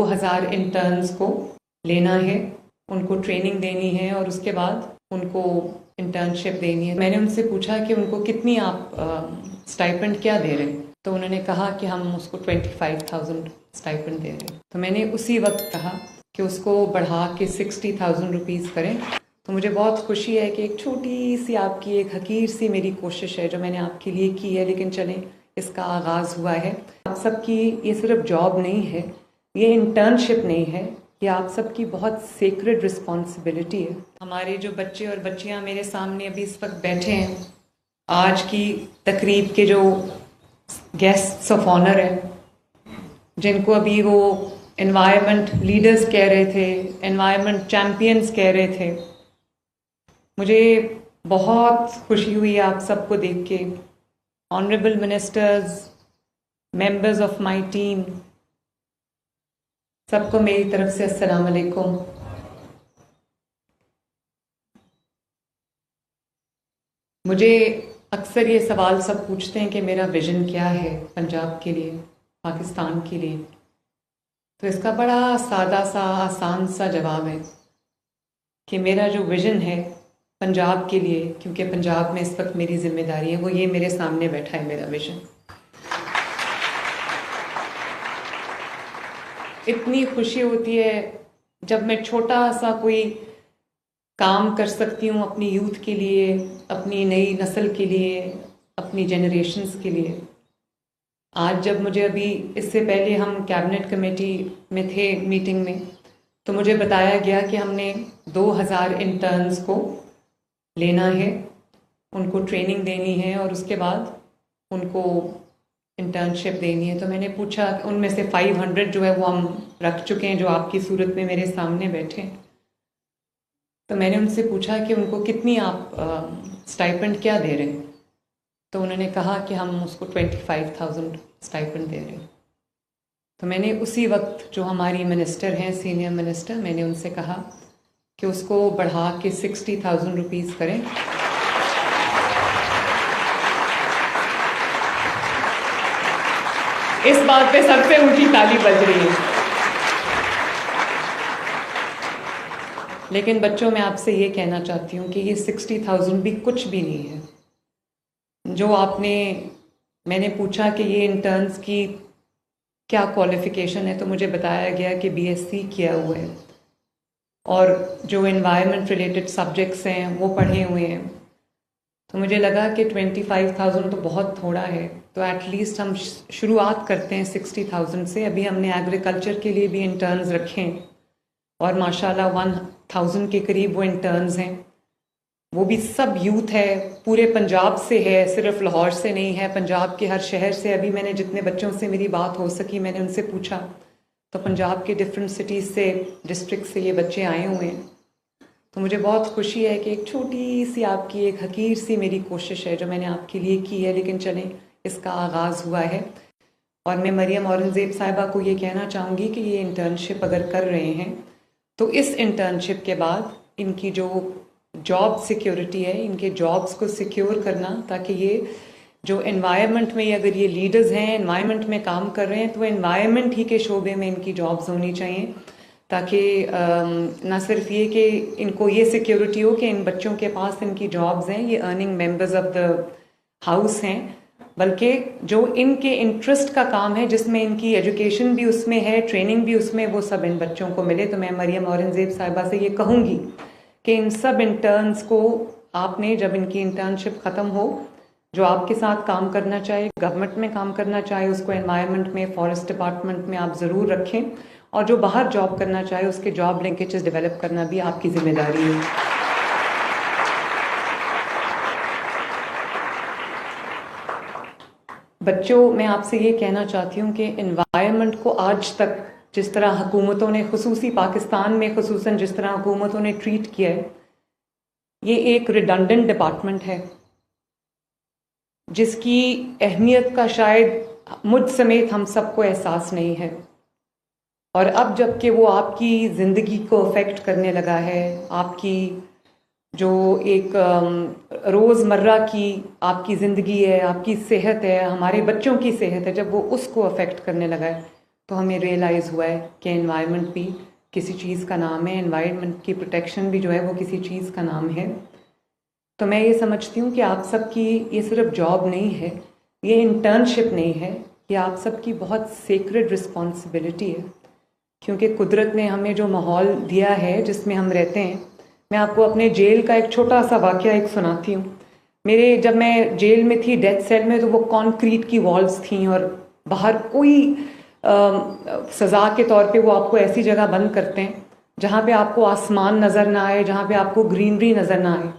2000 interns को लेना है, उनको ट्रेनिंग देनी है और उसके बाद उनको इंटर्नशिप देनी है। मैंने उनसे पूछा कि उनको कितनी आप स्टाइपेंड क्या दे रहे हैं, तो उन्होंने कहा कि हम उसको 25,000 स्टाइपेंड दे रहे हैं। तो मैंने उसी वक्त कहा कि उसको बढ़ा के 60,000 रुपीज़ करें। तो मुझे बहुत खुशी है कि एक छोटी सी आपकी एक हकीर सी मेरी कोशिश है जो मैंने आपके लिए की है, लेकिन चलें इसका आगाज़ हुआ है। आप सबकी ये सिर्फ जॉब नहीं है, ये इंटर्नशिप नहीं है, ये आप सबकी बहुत सेक्रेड रिस्पॉन्सिबिलिटी है। हमारे जो बच्चे और बच्चियां मेरे सामने अभी इस वक्त बैठे हैं, आज की तकरीब के जो गेस्ट्स ऑफ ऑनर हैं, जिनको अभी वो एनवायरनमेंट लीडर्स कह रहे थे, एनवायरनमेंट चैम्पियंस कह रहे थे, मुझे बहुत खुशी हुई आप सबको देख के। Honourable ministers, members of my team, सबको मेरी तरफ से अस्सलाम वालेकुम। मुझे अक्सर ये सवाल सब पूछते हैं कि मेरा विज़न क्या है पंजाब के लिए, पाकिस्तान के लिए। तो इसका बड़ा सादा सा आसान सा जवाब है कि मेरा जो विज़न है पंजाब के लिए, क्योंकि पंजाब में इस वक्त मेरी जिम्मेदारी है, वो ये मेरे सामने बैठा है मेरा विज़न। इतनी खुशी होती है जब मैं छोटा सा कोई काम कर सकती हूँ अपनी यूथ के लिए, अपनी नई नस्ल के लिए, अपनी जनरेशन्स के लिए। आज जब मुझे अभी इससे पहले हम कैबिनेट कमेटी में थे मीटिंग में, तो मुझे बताया गया कि हमने 2000 इंटर्न्स को लेना है, उनको ट्रेनिंग देनी है और उसके बाद उनको इंटर्नशिप देनी है। तो मैंने पूछा, उनमें से 500 जो है वो हम रख चुके हैं, जो आपकी सूरत में मेरे सामने बैठे हैं। तो मैंने उनसे पूछा कि उनको कितनी आप स्टाइपेंड क्या दे रहे हैं, तो उन्होंने कहा कि हम उसको 25,000 स्टाइपेंड दे रहे हैं। तो मैंने उसी वक्त जो हमारी मिनिस्टर हैं, सीनियर मिनिस्टर, मैंने उनसे कहा कि उसको बढ़ा के 60,000 रुपीज़ करें। इस बात पे सबसे ऊंची ताली बज रही है। लेकिन बच्चों, मैं आपसे ये कहना चाहती हूँ कि ये 60,000 भी कुछ भी नहीं है। जो मैंने पूछा कि ये इंटर्न्स की क्या क्वालिफ़िकेशन है, तो मुझे बताया गया कि BSc किया हुआ है और जो एनवायरनमेंट रिलेटेड सब्जेक्ट्स हैं वो पढ़े हुए हैं। तो मुझे लगा कि 25,000 तो बहुत थोड़ा है, तो एटलीस्ट हम शुरुआत करते हैं 60,000 से। अभी हमने एग्रीकल्चर के लिए भी इंटर्न्स रखे हैं और माशाल्लाह 1000 के करीब वो इंटर्न्स हैं। वो भी सब यूथ है, पूरे पंजाब से है, सिर्फ लाहौर से नहीं है, पंजाब के हर शहर से। अभी मैंने जितने बच्चों से मेरी बात हो सकी मैंने उनसे पूछा, तो पंजाब के डिफरेंट सिटीज़ से, डिस्ट्रिक्ट से ये बच्चे आए हुए हैं। तो मुझे बहुत खुशी है कि एक छोटी सी आपकी एक हकीर सी मेरी कोशिश है जो मैंने आपके लिए की है, लेकिन चलें इसका आगाज़ हुआ है। और मैं मरियम औरंगज़ेब साहिबा को ये कहना चाहूँगी कि ये इंटर्नशिप अगर कर रहे हैं तो इस इंटर्नशिप के बाद इनकी जो जॉब सिक्योरिटी है, इनके जॉब्स को सिक्योर करना, ताकि ये जो एनवायरनमेंट में अगर ये लीडर्स हैं, एनवायरनमेंट में काम कर रहे हैं, तो एनवायरनमेंट ही के शोबे में इनकी जॉब्स होनी चाहिए, ताकि ना सिर्फ ये कि इनको ये सिक्योरिटी हो कि इन बच्चों के पास इनकी जॉब्स हैं, ये earning members of the house हैं, बल्कि जो इनके इंटरेस्ट का काम है, जिसमें इनकी एजुकेशन भी उसमें है, ट्रेनिंग भी उसमें, वो सब इन बच्चों को मिले। तो मैं मरियम औरंगज़ेब साहिबा से ये कहूँगी कि इन सब इंटर्न्स को आपने, जब इनकी इंटर्नशिप ख़त्म हो, जो आपके साथ काम करना चाहे, गवर्नमेंट में काम करना चाहे, उसको एनवायरनमेंट में, फॉरेस्ट डिपार्टमेंट में आप ज़रूर रखें, और जो बाहर जॉब करना चाहे उसके जॉब लिंकेजेस डेवलप करना भी आपकी जिम्मेदारी है। बच्चों, मैं आपसे ये कहना चाहती हूँ कि एनवायरनमेंट को आज तक जिस तरह हुकूमतों ने, खुसूसी पाकिस्तान में खुसूसन जिस तरह हुकूमतों ने ट्रीट किया है, ये एक रिडंडेंट डिपार्टमेंट है जिसकी अहमियत का शायद मुझ समेत हम सबको एहसास नहीं है। और अब जबकि वो आपकी ज़िंदगी को अफेक्ट करने लगा है, आपकी जो एक रोज़मर्रा की आपकी ज़िंदगी है, आपकी सेहत है, हमारे बच्चों की सेहत है, जब वो उसको अफेक्ट करने लगा है, तो हमें रियलाइज़ हुआ है कि एनवायरनमेंट भी किसी चीज़ का नाम है, एनवायरनमेंट की प्रोटेक्शन भी जो है वो किसी चीज़ का नाम है। तो मैं ये समझती हूँ कि आप सबकी ये सिर्फ जॉब नहीं है, ये इंटर्नशिप नहीं है, ये आप सबकी बहुत सेक्रेड रिस्पॉन्सिबिलिटी है, क्योंकि कुदरत ने हमें जो माहौल दिया है जिसमें हम रहते हैं। मैं आपको अपने जेल का एक छोटा सा वाक़या एक सुनाती हूँ। जब मैं जेल में थी डेथ सेल में, तो वो कंक्रीट की वॉल्स थी और बाहर कोई सज़ा के तौर पे वो आपको ऐसी जगह बंद करते हैं जहाँ पे आपको आसमान नज़र ना आए, जहाँ पे आपको ग्रीनरी नज़र ना आए।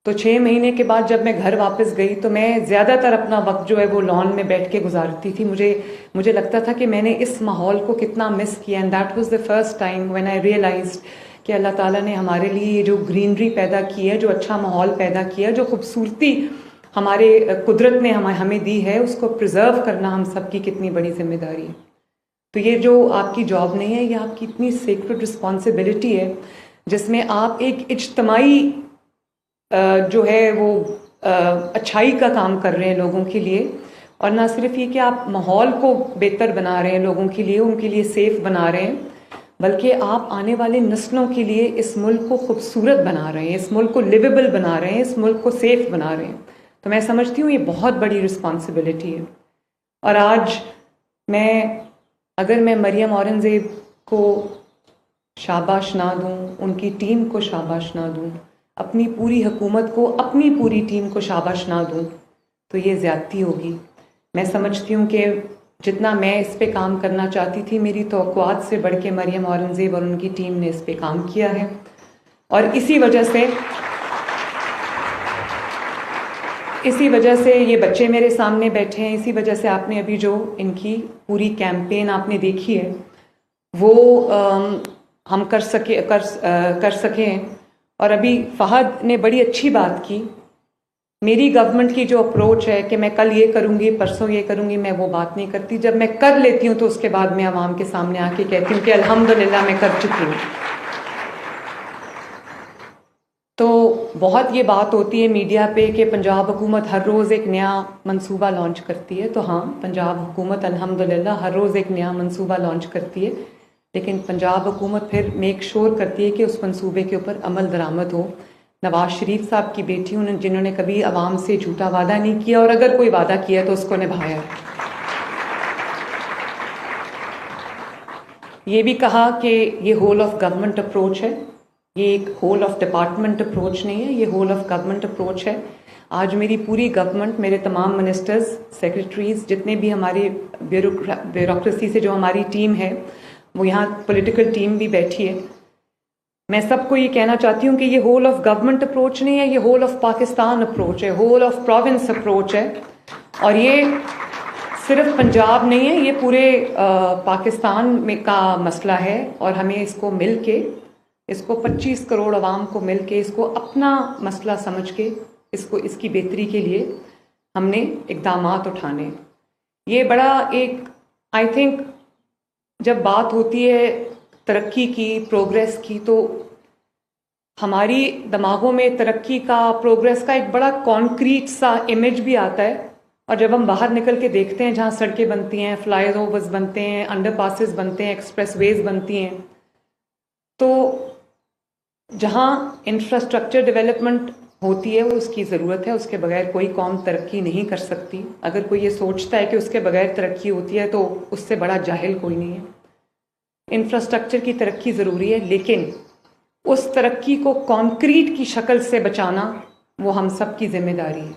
तो 6 महीने के बाद जब मैं घर वापस गई तो मैं ज़्यादातर अपना वक्त जो है वो लॉन में बैठ के गुजारती थी। मुझे लगता था कि मैंने इस माहौल को कितना मिस किया। And that was the first time when I realized कि अल्लाह ताला ने हमारे लिए ये जो ग्रीनरी पैदा की है, जो अच्छा माहौल पैदा किया, जो खूबसूरती हमारे कुदरत ने हमें दी है, उसको प्रिजर्व करना हम सबकी कितनी बड़ी जिम्मेदारी है। तो ये जो आपकी जॉब नहीं है, ये आपकी इतनी सेक्रेड रिस्पॉन्सिबिलिटी है, जिसमें आप एक इज्तमाई जो है वो अच्छाई का काम कर रहे हैं लोगों के लिए। और ना सिर्फ ये कि आप माहौल को बेहतर बना रहे हैं लोगों के लिए, उनके लिए सेफ बना रहे हैं, बल्कि आप आने वाली नस्लों के लिए इस मुल्क को खूबसूरत बना रहे हैं, इस मुल्क को लिवेबल बना रहे हैं, इस मुल्क को सेफ बना रहे हैं। तो मैं समझती हूँ ये बहुत बड़ी रिस्पॉन्सिबिलिटी है। और आज अगर मैं मरियम औरंगज़ेब को शाबाश ना दूँ, उनकी टीम को शाबाश ना दूँ, अपनी पूरी हुकूमत को, अपनी पूरी टीम को शाबाश ना दूँ, तो ये ज़्यादती होगी। मैं समझती हूँ कि जितना मैं इस पे काम करना चाहती थी, मेरी तवक्कुआत से बढ़ के मरियम औरंगज़ेब और उनकी टीम ने इस पे काम किया है। और इसी वजह से ये बच्चे मेरे सामने बैठे हैं, इसी वजह से आपने अभी जो इनकी पूरी कैंपेन आपने देखी है वो हम कर सके हैं। और अभी फहद ने बड़ी अच्छी बात की। मेरी गवर्नमेंट की जो अप्रोच है कि मैं कल ये करूँगी, परसों ये करूँगी, मैं वो बात नहीं करती। जब मैं कर लेती हूँ तो उसके बाद मैं आवाम के सामने आके कहती हूँ कि अल्हम्दुलिल्लाह मैं कर चुकी हूँ। तो बहुत ये बात होती है मीडिया पे कि पंजाब हुकूमत हर रोज़ एक नया मंसूबा लॉन्च करती है। तो हाँ, पंजाब हुकूमत अल्हम्दुलिल्लाह हर रोज़ एक नया मंसूबा लॉन्च करती है, लेकिन पंजाब हुकूमत फिर मेक श्योर करती है कि उस मंसूबे के ऊपर अमल दरामद हो। नवाज शरीफ साहब की बेटी जिन्होंने कभी आवाम से झूठा वादा नहीं किया, और अगर कोई वादा किया तो उसको निभाया। ये भी कहा कि ये होल ऑफ गवर्नमेंट अप्रोच है, ये एक होल ऑफ डिपार्टमेंट अप्रोच नहीं है, ये होल ऑफ गवर्नमेंट अप्रोच है। आज मेरी पूरी गवर्नमेंट, मेरे तमाम मिनिस्टर्स, सेक्रेटरीज, जितने भी हमारी ब्यूरोक्रेसी से जो हमारी टीम है, वो यहाँ पॉलिटिकल टीम भी बैठी है। मैं सबको ये कहना चाहती हूँ कि ये होल ऑफ गवर्नमेंट अप्रोच नहीं है, ये होल ऑफ पाकिस्तान अप्रोच है, होल ऑफ प्रोविंस अप्रोच है। और ये सिर्फ पंजाब नहीं है, ये पूरे पाकिस्तान में का मसला है। और हमें इसको मिल के, इसको 25 करोड़ आवाम को मिल के, इसको अपना मसला समझ के, इसकी बेहतरी के लिए हमने इक़दामात उठाने। ये बड़ा एक, आई थिंक जब बात होती है तरक्की की, प्रोग्रेस की, तो हमारी दिमागों में तरक्की का, प्रोग्रेस का एक बड़ा कॉन्क्रीट सा इमेज भी आता है। और जब हम बाहर निकल के देखते हैं, जहाँ सड़कें बनती हैं, फ्लाईओवर्स बनते हैं, अंडरपासेस बनते हैं, एक्सप्रेसवेज बनती हैं, तो जहाँ इंफ्रास्ट्रक्चर डेवलपमेंट होती है वो उसकी ज़रूरत है, उसके बगैर कोई कौम तरक्की नहीं कर सकती। अगर कोई ये सोचता है कि उसके बगैर तरक्की होती है तो उससे बड़ा जाहिल कोई नहीं है। इंफ्रास्ट्रक्चर की तरक्की ज़रूरी है, लेकिन उस तरक्की को कॉन्क्रीट की शक्ल से बचाना वो हम सब की जिम्मेदारी है।